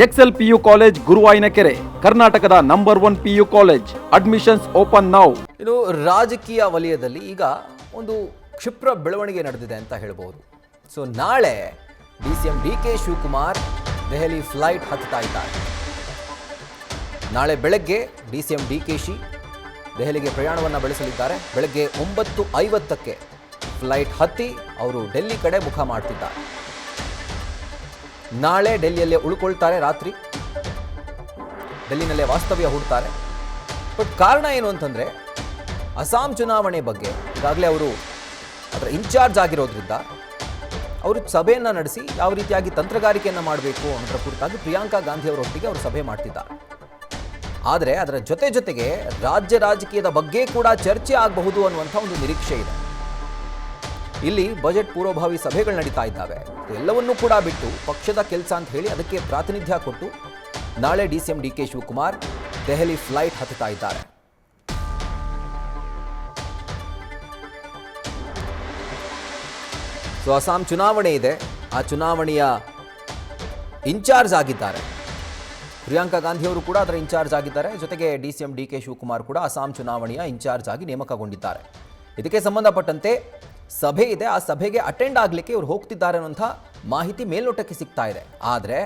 Excel PU college ಗುರುವಾಯಿನಕೆರೆ, ಕರ್ನಾಟಕದ number 1 PU college. Admissions open now. ಇನ್ನು ರಾಜಕೀಯ ವಲಯದಲ್ಲಿ ಈಗ ಒಂದು ಕ್ಷಿಪ್ರ ಬೆಳವಣಿಗೆ ನಡೆದಿದೆ ಅಂತ ಹೇಳ್ಬೋದು. ಸೊ ನಾಳೆ DCM DK Shivakumar Delhi flight ಹತ್ತುತ್ತಾ ಇದ್ದಾರೆ. ನಾಳೆ ಬೆಳಗ್ಗೆ DCM DKಶಿ ದೆಹಲಿಗೆ ಪ್ರಯಾಣವನ್ನು ಬೆಳೆಸಲಿದ್ದಾರೆ. ಬೆಳಗ್ಗೆ 9:50ಕ್ಕೆ ಫ್ಲೈಟ್ ಹತ್ತಿ ಅವರು ಡೆಲ್ಲಿ ಕಡೆ ಮುಖ ಮಾಡ್ತಿದ್ದಾರೆ. ನಾಳೆ ಡೆಲ್ಲಿಯಲ್ಲೇ ಉಳ್ಕೊಳ್ತಾರೆ, ರಾತ್ರಿ ಡೆಲ್ಲಿನಲ್ಲೇ ವಾಸ್ತವ್ಯ ಹೂಡ್ತಾರೆ. ಬಟ್ ಕಾರಣ ಏನು ಅಂತಂದರೆ, ಅಸ್ಸಾಂ ಚುನಾವಣೆ ಬಗ್ಗೆ ಈಗಾಗಲೇ ಅವರು ಅದರ ಇನ್ಚಾರ್ಜ್ ಆಗಿರೋದ್ರಿಂದ ಅವರು ಸಭೆಯನ್ನು ನಡೆಸಿ ಯಾವ ರೀತಿಯಾಗಿ ತಂತ್ರಗಾರಿಕೆಯನ್ನು ಮಾಡಬೇಕು ಅನ್ನೋದ್ರ ಕುರಿತಾಗಿ ಪ್ರಿಯಾಂಕಾ ಗಾಂಧಿ ಅವರೊಟ್ಟಿಗೆ ಅವರು ಸಭೆ ಮಾಡ್ತಿದ್ದಾರೆ. ಆದರೆ ಅದರ ಜೊತೆಗೆ ರಾಜ್ಯ ರಾಜಕೀಯದ ಬಗ್ಗೆ ಕೂಡ ಚರ್ಚೆ ಆಗಬಹುದು ಅನ್ನುವಂಥ ಒಂದು ನಿರೀಕ್ಷೆ ಇದೆ. ಇಲ್ಲಿ ಬಜೆಟ್ ಪೂರ್ವಭಾವಿ ಸಭೆಗಳು ನಡೀತಾ ಇದ್ದಾವೆ. ಎಲ್ಲವನ್ನೂ ಕೂಡ ಬಿಟ್ಟು ಪಕ್ಷದ ಕೆಲಸ ಅಂತ ಹೇಳಿ ಅದಕ್ಕೆ ಪ್ರಾತಿನಿಧ್ಯ ಕೊಟ್ಟು ನಾಳೆ DCM DK Shivakumar Delhi flight ಹತ್ತುತ್ತಾ ಇದ್ದಾರೆ. ಸೊ ಅಸ್ಸಾಂ ಚುನಾವಣೆ ಇದೆ, ಆ ಚುನಾವಣೆಯ ಇನ್ಚಾರ್ಜ್ ಆಗಿದ್ದಾರೆ ಪ್ರಿಯಾಂಕಾ ಗಾಂಧಿ ಅವರು ಕೂಡ ಅದರ ಇನ್ಚಾರ್ಜ್ ಆಗಿದ್ದಾರೆ. ಜೊತೆಗೆ DCM DK ಶಿವಕುಮಾರ್ ಕೂಡ ಅಸ್ಸಾಂ ಚುನಾವಣೆಯ ಇನ್ಚಾರ್ಜ್ ಆಗಿ ನೇಮಕಗೊಂಡಿದ್ದಾರೆ. ಇದಕ್ಕೆ ಸಂಬಂಧಪಟ್ಟಂತೆ ಸಭೆ ಇದೆ, ಆ ಸಭೆಗೆ ಅಟೆಂಡ್ ಆಗಲಿಕ್ಕೆ ಇವರು ಹೋಗ್ತಿದ್ದಾರೆ ಅನ್ನುವಂಥ ಮಾಹಿತಿ ಮೇಲ್ನೋಟಕ್ಕೆ ಸಿಗ್ತಾ ಇದೆ. ಆದರೆ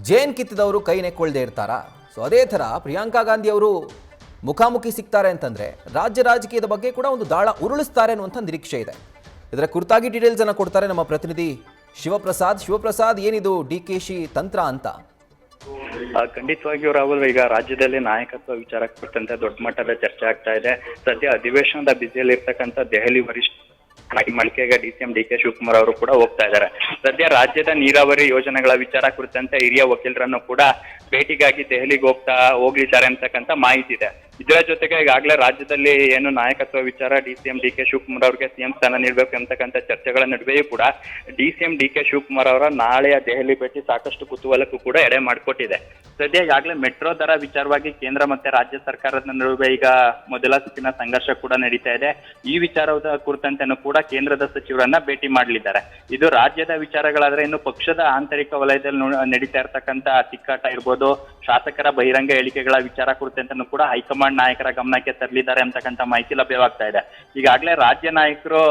ಜೇನ್ ಕಿತ್ತಿದವರು ಕೈ ನೆಕ್ಕೊಳ್ದೇ ಇರ್ತಾರಾ? ಸೊ ಅದೇ ಥರ ಪ್ರಿಯಾಂಕಾ ಗಾಂಧಿ ಅವರು ಮುಖಾಮುಖಿ ಸಿಗ್ತಾರೆ ಅಂತಂದರೆ ರಾಜ್ಯ ರಾಜಕೀಯದ ಬಗ್ಗೆ ಕೂಡ ಒಂದು ದಾಳ ಉರುಳಿಸ್ತಾರೆ ಅನ್ನುವಂಥ ನಿರೀಕ್ಷೆ ಇದೆ. ಇದರ ಕುರಿತಾಗಿ ಡೀಟೇಲ್ಸ್ ಅನ್ನು ಕೊಡ್ತಾರೆ ನಮ್ಮ ಪ್ರತಿನಿಧಿ ಶಿವಪ್ರಸಾದ್. ಏನಿದು DKಶಿ ತಂತ್ರ ಅಂತ? ಖಂಡಿತವಾಗಿಯೂ ರಾಹುಲ್, ಈಗ ರಾಜ್ಯದಲ್ಲಿ ನಾಯಕತ್ವ ವಿಚಾರ ಕುರಿತಂತೆ ದೊಡ್ಡ ಮಟ್ಟದ ಚರ್ಚೆ ಆಗ್ತಾ ಇದೆ. ಸದ್ಯ ಅಧಿವೇಶನದ ಬಿಸಿಯಲ್ಲಿ ಇರ್ತಕ್ಕಂಥ ದೆಹಲಿ ವರಿಷ್ಠ ಮಳಿಕೆಗೆ DCM DK ಶಿವಕುಮಾರ್ ಅವರು ಕೂಡ ಹೋಗ್ತಾ ಇದ್ದಾರೆ. ಸದ್ಯ ರಾಜ್ಯದ ನೀರಾವರಿ ಯೋಜನೆಗಳ ವಿಚಾರ ಕುರಿತಂತೆ ಹಿರಿಯ ವಕೀಲರನ್ನು ಕೂಡ ಭೇಟಿಗಾಗಿ ದೆಹಲಿಗೆ ಹೋಗ್ಲಿದ್ದಾರೆ ಅಂತಕ್ಕಂಥ ಮಾಹಿತಿ ಇದೆ. ಇದರ ಜೊತೆಗೆ ಈಗಾಗಲೇ ರಾಜ್ಯದಲ್ಲಿ ಏನು ನಾಯಕತ್ವ ವಿಚಾರ DCM DK ಶಿವಕುಮಾರ್ ಅವರಿಗೆ CM ಸ್ಥಾನ ನೀಡಬೇಕು ಅಂತಕ್ಕಂಥ ಚರ್ಚೆಗಳ ನಡುವೆಯೂ ಕೂಡ DCM DK ಶಿವಕುಮಾರ್ ಅವರ ನಾಳೆಯ ದೆಹಲಿ ಭೇಟಿ ಸಾಕಷ್ಟು ಕುತೂಹಲಕ್ಕೂ ಕೂಡ ಎಡೆ ಮಾಡಿಕೊಟ್ಟಿದೆ. ಸದ್ಯ ಈಗಾಗಲೇ ಮೆಟ್ರೋ ದರ ವಿಚಾರವಾಗಿ ಕೇಂದ್ರ ಮತ್ತೆ ರಾಜ್ಯ ಸರ್ಕಾರದ ನಡುವೆ ಈಗ ಮೊದಲ ಸುತ್ತಿನ ಸಂಘರ್ಷ ಕೂಡ ನಡೀತಾ ಇದೆ. ಈ ವಿಚಾರದ ಕುರಿತಂತೆನೂ ಕೂಡ ಕೇಂದ್ರದ ಸಚಿವರನ್ನ ಭೇಟಿ ಮಾಡಲಿದ್ದಾರೆ. ಇದು ರಾಜ್ಯದ ವಿಚಾರಗಳಾದ್ರೆ ಇನ್ನು ಪಕ್ಷದ ಆಂತರಿಕ ವಲಯದಲ್ಲಿ ನಡೀತಾ ಇರ್ತಕ್ಕಂಥ ತಿಕ್ಕಾಟ ಇರ್ಬೋದು, ಶಾಸಕರ ಬಹಿರಂಗ ಹೇಳಿಕೆಗಳ ವಿಚಾರ ಕುರಿತಂತೆನೂ ಕೂಡ ಹೈಕಮಾಂಡ್ ನಾಯಕರ ಗಮನಕ್ಕೆ ತರಲಿದ್ದಾರೆ ಅಂತಕ್ಕಂಥ ಮಾಹಿತಿ ಲಭ್ಯವಾಗ್ತಾ ಇದೆ. ಈಗಾಗಲೇ ರಾಜ್ಯ ನಾಯಕರು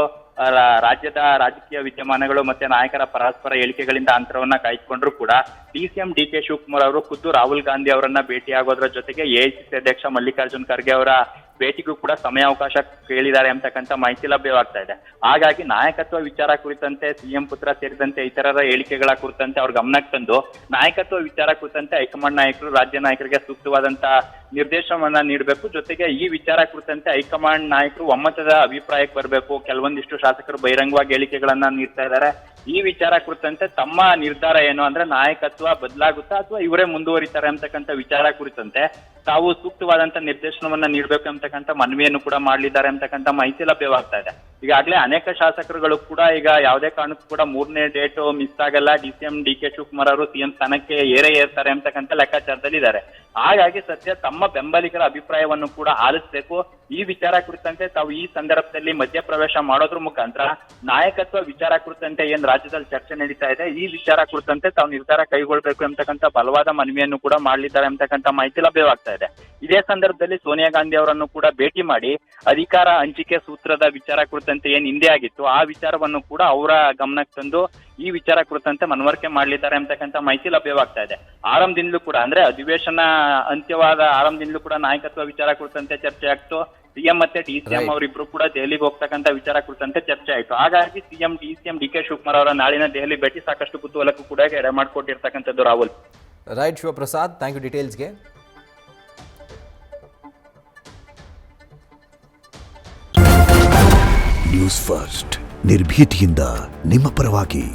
ರಾಜ್ಯದ ರಾಜಕೀಯ ವಿದ್ಯಮಾನಗಳು ಮತ್ತೆ ನಾಯಕರ ಪರಸ್ಪರ ಹೇಳಿಕೆಗಳಿಂದ ಅಂತರವನ್ನ ಕಾಯ್ದುಕೊಂಡ್ರು ಕೂಡ DCM DK ಶಿವಕುಮಾರ್ ಅವರು ಖುದ್ದು ರಾಹುಲ್ ಗಾಂಧಿ ಅವರನ್ನ ಭೇಟಿಯಾಗೋದ್ರ ಜೊತೆಗೆ AICC ಅಧ್ಯಕ್ಷ ಮಲ್ಲಿಕಾರ್ಜುನ್ ಖರ್ಗೆ ಅವರ ಭೇಟಿಗೂ ಕೂಡ ಸಮಯಾವಕಾಶ ಕೇಳಿದ್ದಾರೆ ಅಂತಕ್ಕಂಥ ಮಾಹಿತಿ ಲಭ್ಯವಾಗ್ತಾ ಇದೆ. ಹಾಗಾಗಿ ನಾಯಕತ್ವ ವಿಚಾರ ಕುರಿತಂತೆ CM ಪುತ್ರ ಸೇರಿದಂತೆ ಇತರರ ಹೇಳಿಕೆಗಳ ಕುರಿತಂತೆ ಅವ್ರ ಗಮನಕ್ಕೆ ತಂದು ನಾಯಕತ್ವ ವಿಚಾರ ಕುರಿತಂತೆ ಹೈಕಮಾಂಡ್ ನಾಯಕರು ರಾಜ್ಯ ನಾಯಕರಿಗೆ ಸೂಕ್ತವಾದಂತ ನಿರ್ದೇಶನವನ್ನ ನೀಡಬೇಕು. ಜೊತೆಗೆ ಈ ವಿಚಾರ ಕುರಿತಂತೆ ಹೈಕಮಾಂಡ್ ನಾಯಕರು ಒಮ್ಮತದ ಅಭಿಪ್ರಾಯಕ್ಕೆ ಬರಬೇಕು. ಕೆಲವೊಂದಿಷ್ಟು ಶಾಸಕರು ಬಹಿರಂಗವಾಗಿ ಹೇಳಿಕೆಗಳನ್ನ ನೀಡ್ತಾ ಇದ್ದಾರೆ. ಈ ವಿಚಾರ ಕುರಿತಂತೆ ತಮ್ಮ ನಿರ್ಧಾರ ಏನು ಅಂದ್ರೆ ನಾಯಕತ್ವ ಬದಲಾಗುತ್ತಾ ಅಥವಾ ಇವರೇ ಮುಂದುವರಿತಾರೆ ಅಂತಕ್ಕಂಥ ವಿಚಾರ ಕುರಿತಂತೆ ತಾವು ಸೂಕ್ತವಾದಂತ ನಿರ್ದೇಶನವನ್ನ ನೀಡಬೇಕು ಅಂತಕ್ಕಂಥ ಮನವಿಯನ್ನು ಕೂಡ ಮಾಡಲಿದ್ದಾರೆ ಅಂತಕ್ಕಂಥ ಮಾಹಿತಿ ಲಭ್ಯವಾಗ್ತಾ ಇದೆ. ಈಗಾಗಲೇ ಅನೇಕ ಶಾಸಕರುಗಳು ಕೂಡ ಈಗ ಯಾವುದೇ ಕಾರಣಕ್ಕೂ ಕೂಡ 3ನೇ ಡೇಟ್ ಮಿಸ್ ಆಗಲ್ಲ, DCM DK ಶಿವಕುಮಾರ್ ಅವರು CM ಸ್ಥಾನಕ್ಕೆ ಏರ್ತಾರೆ ಅಂತಕ್ಕಂಥ ಲೆಕ್ಕಾಚಾರದಲ್ಲಿ ಇದ್ದಾರೆ. ಹಾಗಾಗಿ ಸದ್ಯ ತಮ್ಮ ಬೆಂಬಲಿಗರ ಅಭಿಪ್ರಾಯವನ್ನು ಕೂಡ ಆಲಿಸಬೇಕು. ಈ ವಿಚಾರ ಕುರಿತಂತೆ ತಾವು ಈ ಸಂದರ್ಭದಲ್ಲಿ ಮಧ್ಯಪ್ರವೇಶ ಮಾಡೋದ್ರ ಮುಖಾಂತರ ನಾಯಕತ್ವ ವಿಚಾರ ಕುರಿತಂತೆ ಏನ್ ರಾಜ್ಯದಲ್ಲಿ ಚರ್ಚೆ ನಡೀತಾ ಇದೆ, ಈ ವಿಚಾರ ಕುರಿತಂತೆ ತಾವು ನಿರ್ಧಾರ ಕೈಗೊಳ್ಬೇಕು ಎಂಬತಕ್ಕಂಥ ಬಲವಾದ ಮನವಿಯನ್ನು ಕೂಡ ಮಾಡಲಿದ್ದಾರೆ ಎಂಬತಕ್ಕಂಥ ಮಾಹಿತಿ ಲಭ್ಯವಾಗ್ತಾ ಇದೆ. ಇದೇ ಸಂದರ್ಭದಲ್ಲಿ ಸೋನಿಯಾ ಗಾಂಧಿ ಅವರನ್ನು ಕೂಡ ಭೇಟಿ ಮಾಡಿ ಅಧಿಕಾರ ಹಂಚಿಕೆ ಸೂತ್ರದ ವಿಚಾರ ಕುರಿತಂತೆ ಏನ್ ಹಿಂದೆ ಆಗಿತ್ತು ಆ ವಿಚಾರವನ್ನು ಕೂಡ ಅವರ ಗಮನಕ್ಕೆ ತಂದು ಈ ವಿಚಾರ ಕುರಿತಂತೆ ಮನವರಿಕೆ ಮಾಡಲಿದ್ದಾರೆ ಎಂಬತಕ್ಕಂಥ ಮಾಹಿತಿ ಲಭ್ಯವಾಗ್ತಾ ಇದೆ. ಆರಂಭದಿಂದಲೂ ಕೂಡ ಅಂದ್ರೆ ಅಧಿವೇಶನ ಅಂತ್ಯವಾದ ಆರಂಭದಿಂದಲೂ ಕೂಡ ನಾಯಕತ್ವ ವಿಚಾರ ಕುರಿತಂತೆ ಚರ್ಚೆ ಆಗ್ತು. CM ಮತ್ತೆ DCM ಅವರಿಬ್ರು ಕೂಡ ದೆಹಲಿಗೆ ಹೋಗ್ತಕ್ಕಂಥ ವಿಚಾರ ಕುರಿತಂತೆ ಚರ್ಚೆ ಆಯ್ತು. ಹಾಗಾಗಿ CM DCM DK ಶಿವಕುಮಾರ್ ಅವರ ನಾಳಿನ ದೆಹಲಿ ಭೇಟಿ ಸಾಕಷ್ಟು ಕುತೂಹಲಕ್ಕೂ ಕೂಡ ಎಡೆ ಮಾಡಿಕೊಟ್ಟಿರ್ತಕ್ಕಂಥದ್ದು Rahul. Right Shivaprasad, thank you ಡೀಟೇಲ್ಸ್ಗೆ. ನ್ಯೂಸ್ ಫಸ್ಟ್ ನಿರ್ಭೀತಿಯಿಂದ ನಿಮ್ಮ ಪರವಾಗಿ.